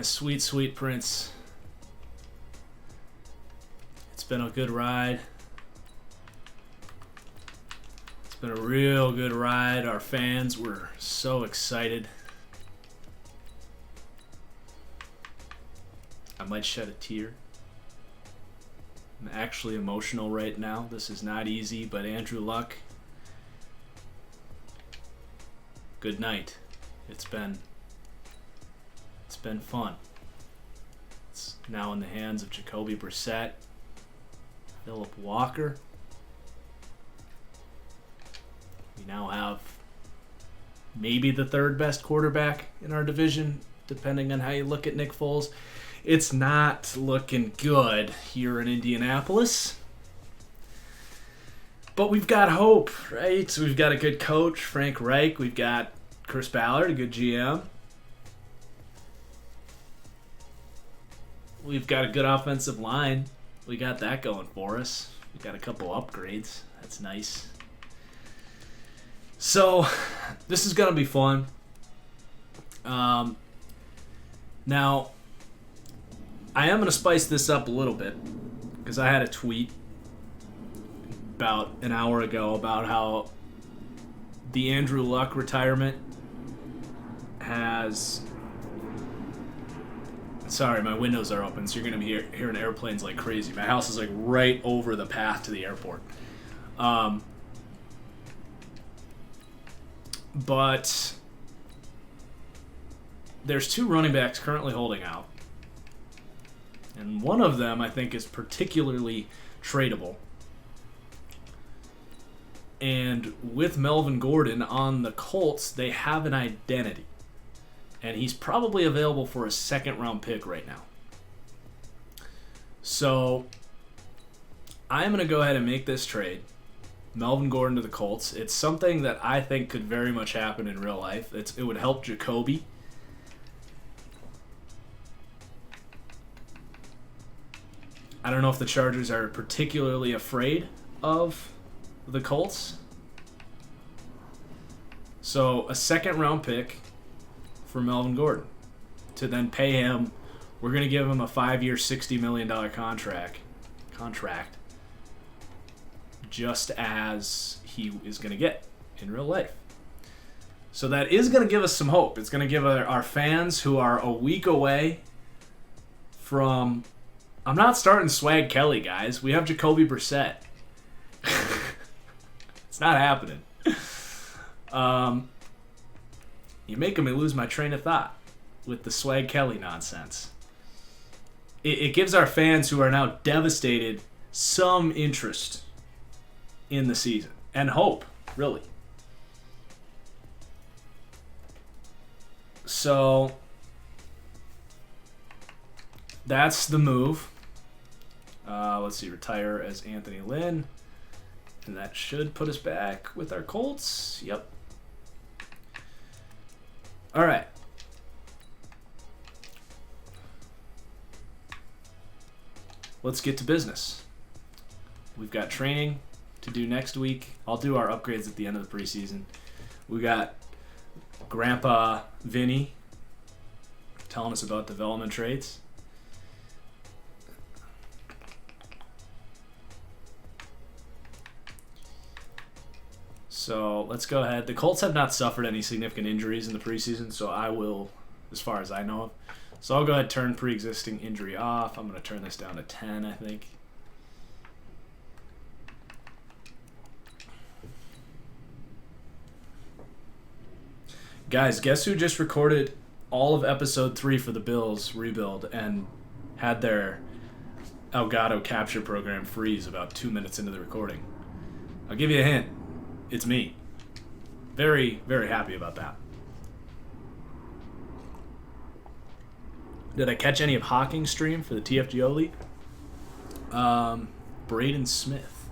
My sweet, sweet prince. It's been a good ride. It's been a real good ride. Our fans were so excited. I might shed a tear. I'm actually emotional right now. This is not easy, but Andrew Luck, good night. It's been fun. It's now in the hands of Jacoby Brissett, Phillip Walker. We now have maybe the third best quarterback in our division, depending on how you look at Nick Foles. It's not looking good here in Indianapolis. But we've got hope, right? We've got a good coach, Frank Reich. We've got Chris Ballard, a good GM. We've got a good offensive line. We got that going for us. We've got a couple upgrades. That's nice. So, this is going to be fun. Now, I am going to spice this up a little bit because I had a tweet about an hour ago about how the Andrew Luck retirement has... Sorry, my windows are open, so you're going to be hearing airplanes like crazy. My house is like right over the path to the airport. But there's two running backs currently holding out. And one of them, I think, is particularly tradable. And with Melvin Gordon on the Colts, they have an identity. And he's probably available for a second-round pick right now. So, I'm going to go ahead and make this trade. Melvin Gordon to the Colts. It's something that I think could very much happen in real life. It would help Jacoby. I don't know if the Chargers are particularly afraid of the Colts. So, a second-round pick for Melvin Gordon to then pay him. We're going to give him a 5-year, $60 million contract, just as he is going to get in real life. So that is going to give us some hope. It's going to give our fans who are a week away from... I'm not starting Swag Kelly, guys. We have Jacoby Brissett. It's not happening. You're making me lose my train of thought with the Swag Kelly nonsense. It gives our fans who are now devastated some interest in the season and hope, really. So that's the move. Let's see, retire as Anthony Lynn. And that should put us back with our Colts. Yep. All right. Let's get to business. We've got training to do next week. I'll do our upgrades at the end of the preseason. We got Grandpa Vinny telling us about development traits. So let's go ahead. The Colts have not suffered any significant injuries in the preseason, so I will, as far as I know of. So I'll go ahead and turn pre-existing injury off. I'm going to turn this down to 10, I think. Guys, guess who just recorded all of episode 3 for the Bills rebuild and had their Elgato capture program freeze about 2 minutes into the recording? I'll give you a hint. It's me. Very, very happy about that. Did I catch any of Hawking's stream for the TFGO League? Braden Smith.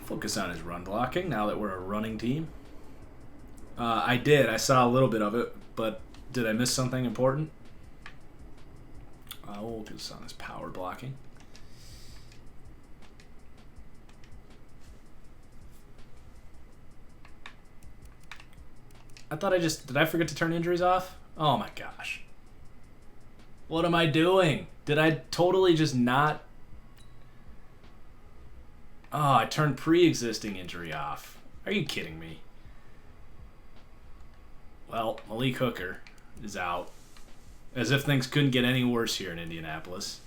Focus on his run blocking now that we're a running team. I did. I saw a little bit of it, but did I miss something important? We'll focus on his power blocking. I thought did I forget to turn injuries off? Oh my gosh. What am I doing? Did I totally just not... Oh, I turned pre-existing injury off. Are you kidding me? Well, Malik Hooker is out. As if things couldn't get any worse here in Indianapolis.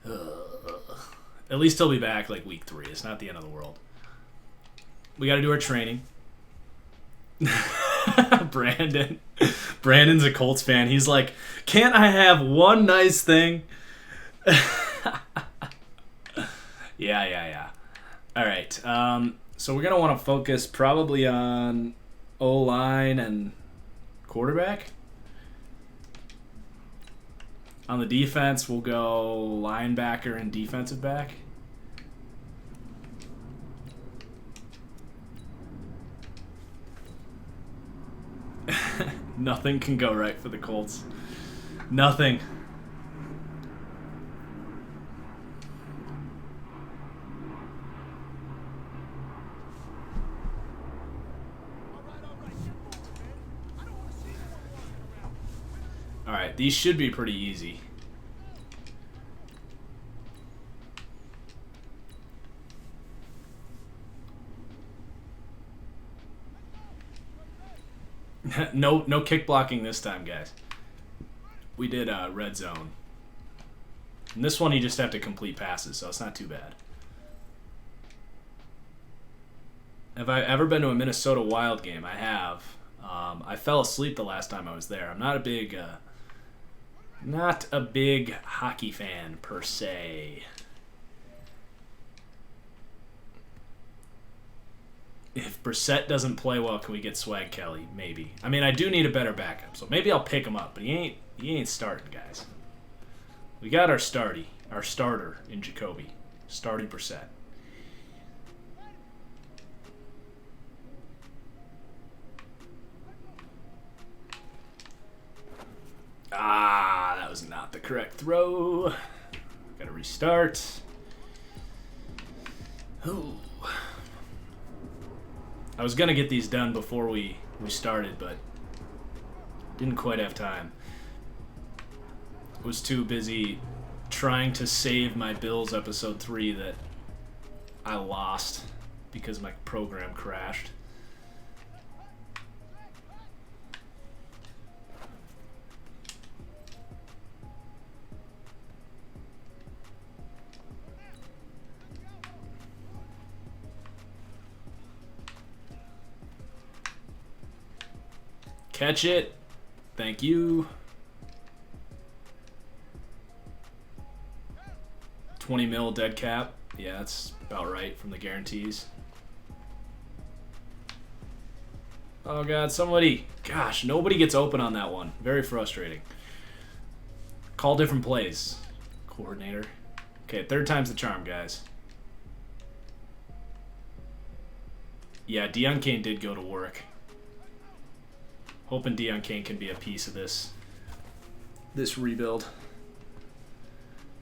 At least he'll be back like week 3. It's not the end of the world. We got to do our training. Brandon's a Colts fan. He's like, can't I have one nice thing? Yeah. All right. So we're going to want to focus probably on O-line and quarterback. On the defense, we'll go linebacker and defensive back. Nothing can go right for the Colts. Nothing. Alright, these should be pretty easy. No kick blocking this time, guys. We did red zone. And this one you just have to complete passes, so it's not too bad. Have I ever been to a Minnesota Wild game? I have. I fell asleep the last time I was there. I'm not a big hockey fan per se. If Brissett doesn't play well, can we get Swag Kelly? Maybe. I mean, I do need a better backup, so maybe I'll pick him up. But he ain't starting, guys. We got our starter in Jacoby, starting Brissett. Ah, that was not the correct throw. Got to restart. Ooh. I was going to get these done before we started, but didn't quite have time. Was too busy trying to save my Bills episode 3 that I lost because my program crashed. Catch it. Thank you. 20 mil dead cap. Yeah, that's about right from the guarantees. Oh, God, somebody. Gosh, nobody gets open on that one. Very frustrating. Call different plays. Coordinator. Okay, third time's the charm, guys. Yeah, Deion Kane did go to work. Hoping Deion Kane can be a piece of this rebuild.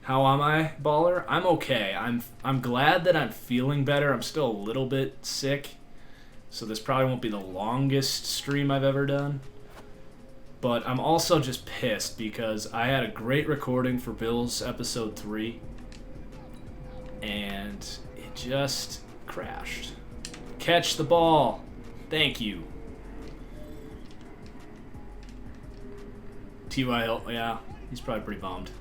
How am I, baller? I'm okay. I'm glad that I'm feeling better. I'm still a little bit sick, so this probably won't be the longest stream I've ever done. But I'm also just pissed because I had a great recording for Bills episode 3, and it just crashed. Catch the ball. Thank you. T.Y. Hill, yeah, he's probably pretty bummed.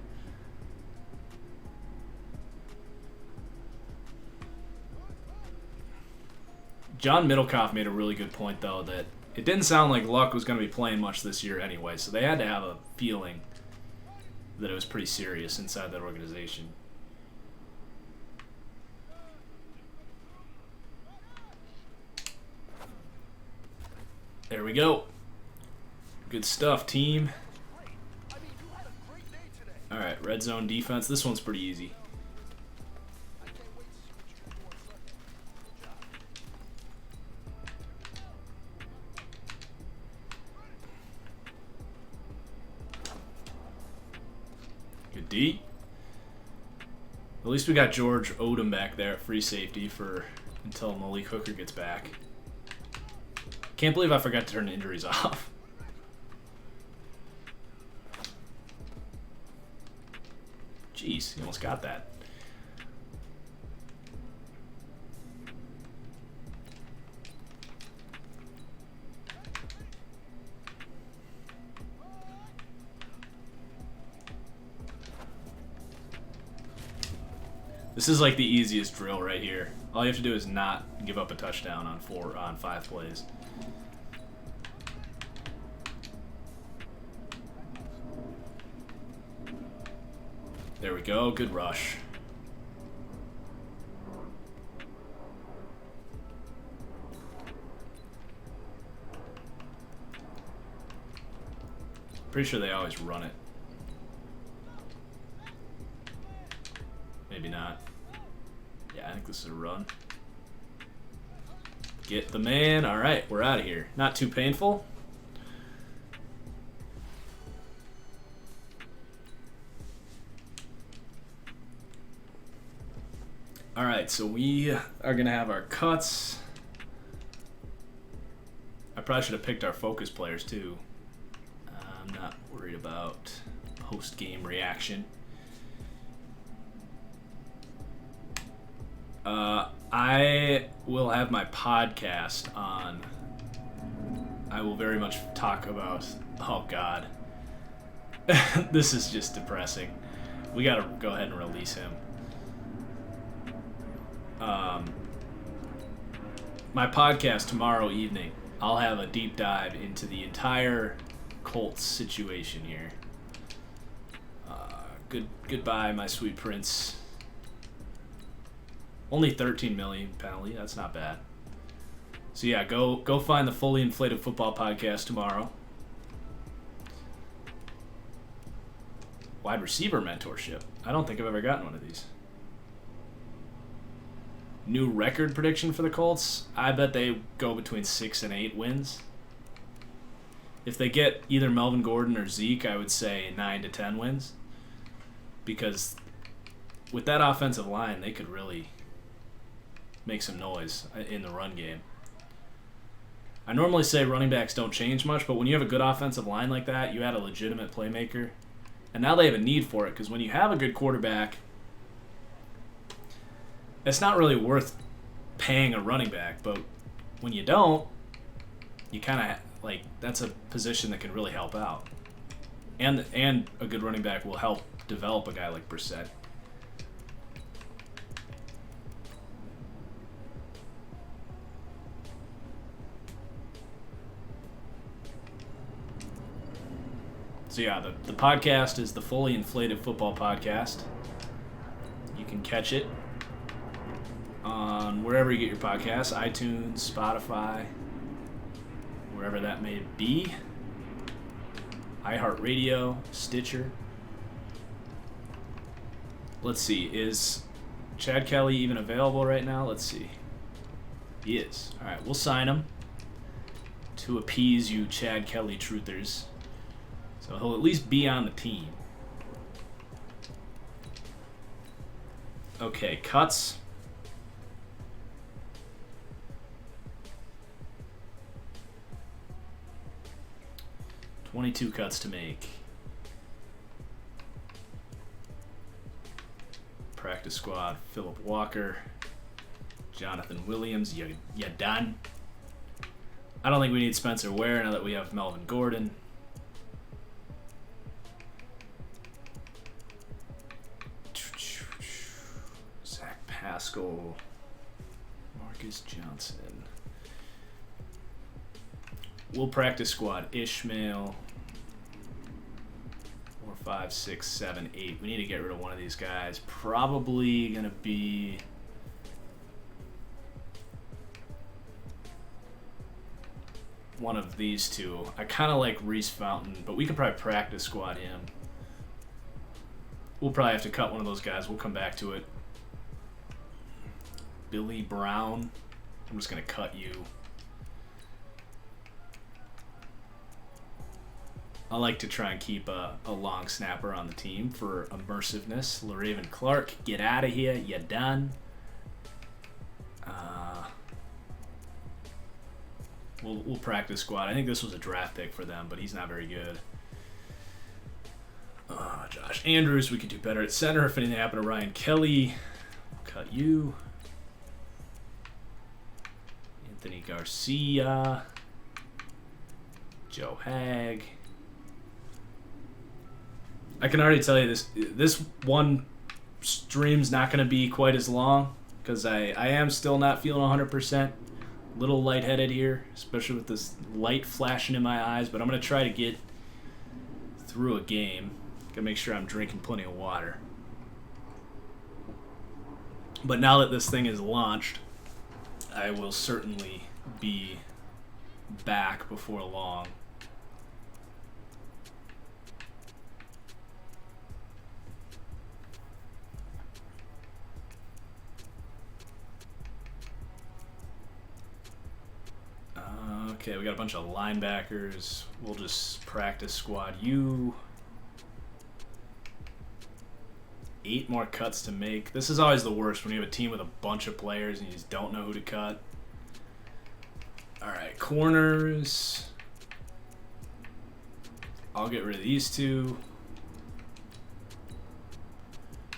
John Middlecoff made a really good point, though, that it didn't sound like Luck was going to be playing much this year anyway, so they had to have a feeling that it was pretty serious inside that organization. There we go. Good stuff, team. Alright, red zone defense. This one's pretty easy. Good D. At least we got George Odom back there at free safety until Malik Hooker gets back. Can't believe I forgot to turn injuries off. Jeez, he almost got that. This is like the easiest drill right here. All you have to do is not give up a touchdown on 5 plays. There we go. Good rush. Pretty sure they always run it. Maybe not. Yeah, I think this is a run. Get the man. All right, we're out of here. Not too painful. All right, so we are going to have our cuts. I probably should have picked our focus players too. I'm not worried about post-game reaction. I will have my podcast on. I will very much talk about, oh God, this is just depressing. We got to go ahead and release him. My podcast tomorrow evening, I'll have a deep dive into the entire Colts situation here. Goodbye, my sweet prince. Only $13 million penalty. That's not bad. So yeah, go find the Fully Inflated Football podcast tomorrow. Wide receiver mentorship. I don't think I've ever gotten one of these. New record prediction for the Colts. I bet they go between 6 and 8 wins. If they get either Melvin Gordon or Zeke, I would say 9 to 10 wins. Because with that offensive line, they could really make some noise in the run game. I normally say running backs don't change much, but when you have a good offensive line like that, you add a legitimate playmaker. And now they have a need for it, because when you have a good quarterback, it's not really worth paying a running back. But when you don't, you kind of, like, that's a position that can really help out. And a good running back will help develop a guy like Brissett. So yeah, the podcast is the Fully Inflated Football Podcast. You can catch it on wherever you get your podcasts, iTunes, Spotify, wherever that may be, iHeartRadio, Stitcher. Let's see, is Chad Kelly even available right now? Let's see. He is. All right, we'll sign him to appease you Chad Kelly truthers. So he'll at least be on the team. Okay, cuts. $22 cuts to make. Practice squad, Phillip Walker, Jonathan Williams, you done? I don't think we need Spencer Ware now that we have Melvin Gordon. Pascal, Marcus Johnson. We'll practice squad Ishmael. 4, 5, 6, 7, 8. We need to get rid of one of these guys. Probably gonna be one of these two. I kind of like Reese Fountain, but we could probably practice squad him. We'll probably have to cut one of those guys. We'll come back to it. Billy Brown. I'm just going to cut you. I like to try and keep a long snapper on the team for immersiveness. LaRaven Clark, get out of here. You done. We'll practice squad. I think this was a draft pick for them, but he's not very good. Josh Josh Andrews. We could do better at center if anything happened to Ryan Kelly. We'll cut you. Anthony Garcia. Joe Hag. I can already tell you this one stream's not going to be quite as long because I am still not feeling 100%. A little lightheaded here, especially with this light flashing in my eyes, but I'm going to try to get through a game. Gotta make sure I'm drinking plenty of water. But now that this thing is launched, I will certainly be back before long. Okay, we got a bunch of linebackers. We'll just practice squad U. 8 more cuts to make. This is always the worst when you have a team with a bunch of players and you just don't know who to cut. Alright, corners. I'll get rid of these 2.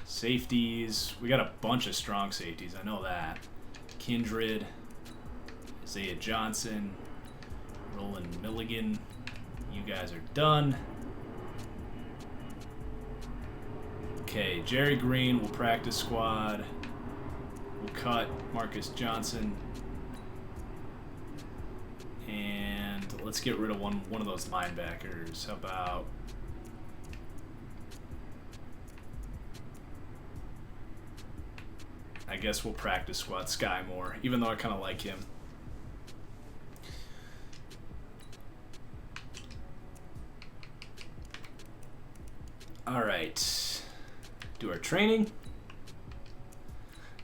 Safeties. We got a bunch of strong safeties, I know that. Kindred. Isaiah Johnson. Roland Milligan. You guys are done. Okay, Jerry Green will practice squad. We'll cut Marcus Johnson. And let's get rid of one of those linebackers. How about... I guess we'll practice squad Sky Moore, even though I kind of like him. Alright. Do our training.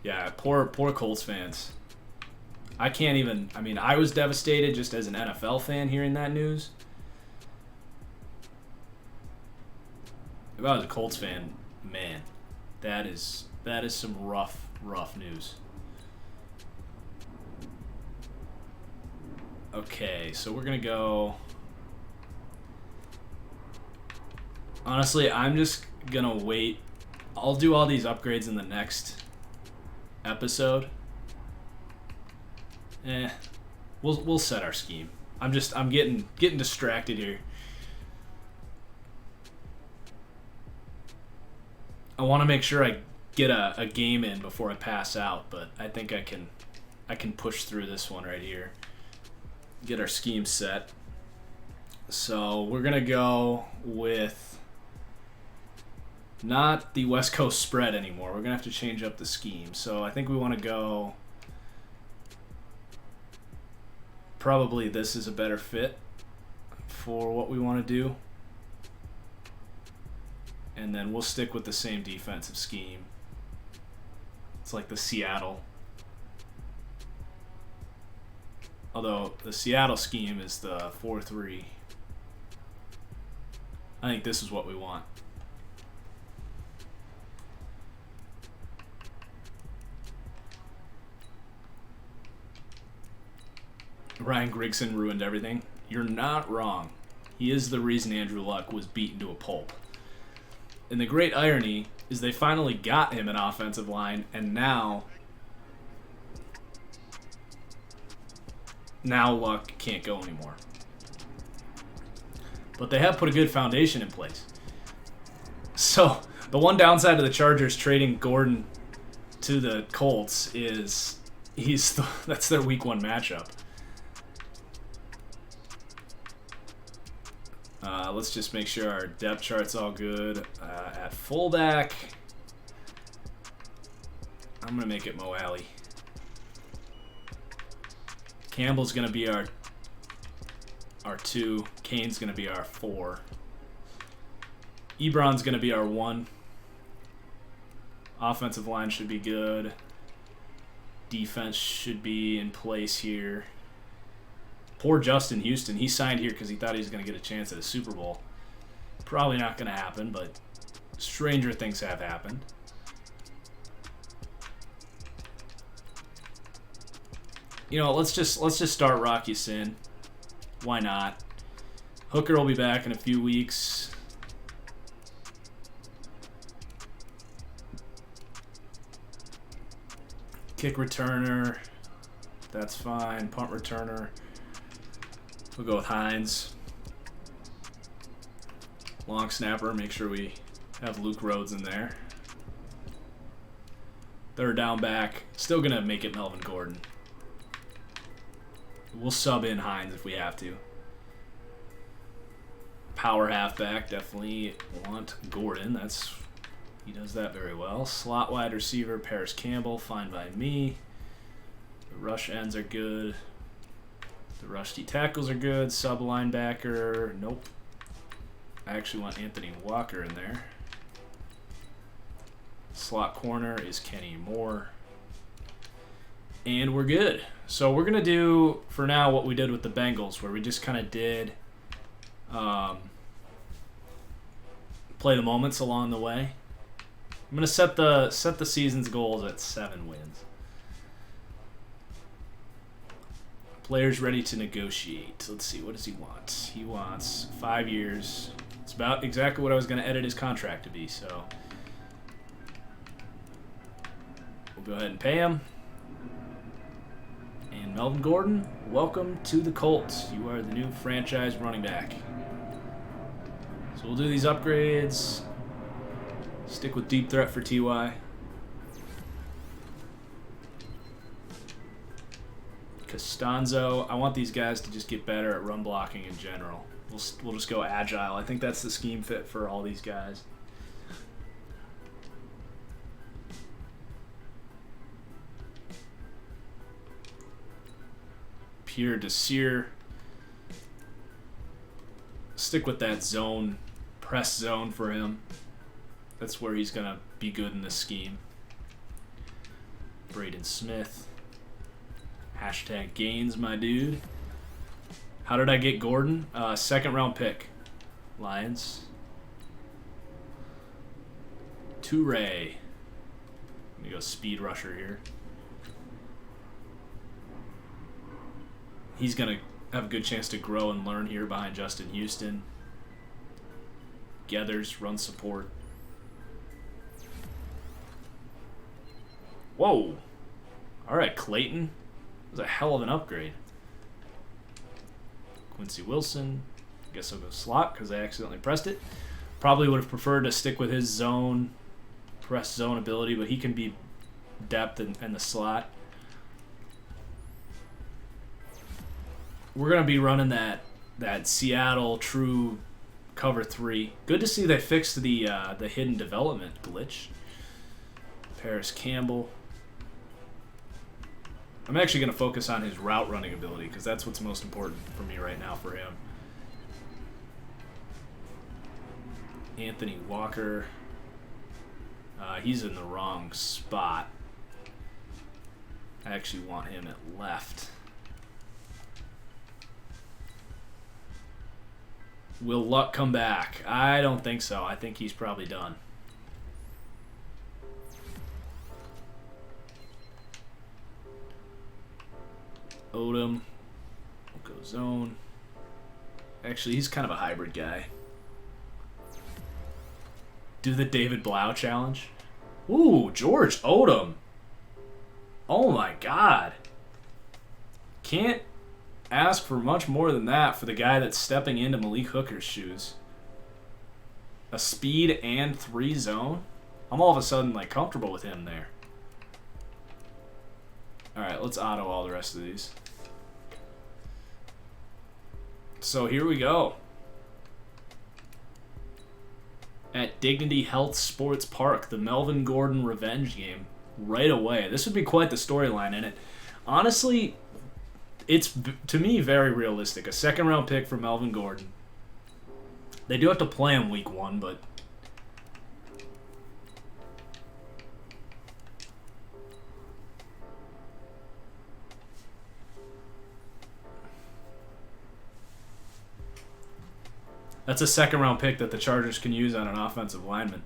Yeah, poor Colts fans. I can't even... I mean, I was devastated just as an NFL fan hearing that news. If I was a Colts fan, man, that is some rough news. Okay, so we're going to go... Honestly, I'm just going to wait. I'll do all these upgrades in the next episode. We'll set our scheme. I'm getting distracted here. I want to make sure I get a game in before I pass out, but I think I can push through this one right here. Get our scheme set. So we're gonna go with not the West Coast spread anymore. We're gonna have to change up the scheme. So I think we want to go. Probably this is a better fit for what we want to do. And then we'll stick with the same defensive scheme. It's like the Seattle. Although the Seattle scheme is the 4-3. I think this is what we want. Ryan Grigson ruined everything. You're not wrong. He is the reason Andrew Luck was beaten to a pulp. And the great irony is they finally got him an offensive line, and now Luck can't go anymore. But they have put a good foundation in place. So the one downside of the Chargers trading Gordon to the Colts is that's their week 1 matchup. Let's just make sure our depth chart's all good. At fullback, I'm going to make it Mo Alley. Campbell's going to be our 2. Kane's going to be our 4. Ebron's going to be our 1. Offensive line should be good. Defense should be in place here. Poor Justin Houston. He signed here because he thought he was going to get a chance at a Super Bowl. Probably not going to happen, but stranger things have happened. You know, let's just start Rocky Sin. Why not? Hooker will be back in a few weeks. Kick returner. That's fine. Punt returner. We'll go with Hines. Long snapper. Make sure we have Luke Rhodes in there. Third down back. Still going to make it Melvin Gordon. We'll sub in Hines if we have to. Power halfback. Definitely want Gordon. He does that very well. Slot wide receiver. Paris Campbell. Fine by me. The rush ends are good. The rush D tackles are good. Sub linebacker. Nope. I actually want Anthony Walker in there. Slot corner is Kenny Moore. And we're good. So we're going to do, for now, what we did with the Bengals, where we just kind of did play the moments along the way. I'm going to set the season's goals at 7 wins. Players ready to negotiate. Let's see, what does he want? He wants 5 years. It's about exactly what I was going to edit his contract to be, so we'll go ahead and pay him. And Melvin Gordon, welcome to the Colts. You are the new franchise running back. So we'll do these upgrades. Stick with deep threat for TY. Costanzo. I want these guys to just get better at run blocking in general. We'll just go agile. I think that's the scheme fit for all these guys. Pierre Desir. Stick with that zone, press zone for him. That's where he's going to be good in this scheme. Braden Smith. Hashtag gains, my dude. How did I get Gordon? Second round pick. Lions. Toure. Let me go speed rusher here. He's going to have a good chance to grow and learn here behind Justin Houston. Gathers, run support. Whoa. All right, Clayton. That was a hell of an upgrade. Quincy Wilson. I guess I'll go slot because I accidentally pressed it. Probably would have preferred to stick with his zone, press zone ability, but he can be depth in the slot. We're going to be running that Seattle true cover 3. Good to see they fixed the hidden development glitch. Paris Campbell. I'm actually going to focus on his route running ability because that's what's most important for me right now for him. Anthony Walker. He's in the wrong spot. I actually want him at left. Will Luck come back? I don't think so. I think he's probably done. Odom. We'll go zone. Actually, he's kind of a hybrid guy. Do the David Blau challenge. Ooh, George Odom. Oh my God. Can't ask for much more than that for the guy that's stepping into Malik Hooker's shoes. A speed and 3 zone. I'm all of a sudden like comfortable with him there. Alright, let's auto all the rest of these. So here we go. At Dignity Health Sports Park, the Melvin Gordon revenge game right away. This would be quite the storyline in it. Honestly, it's, to me, very realistic. A second-round pick for Melvin Gordon. They do have to play him week 1, but that's a second-round pick that the Chargers can use on an offensive lineman.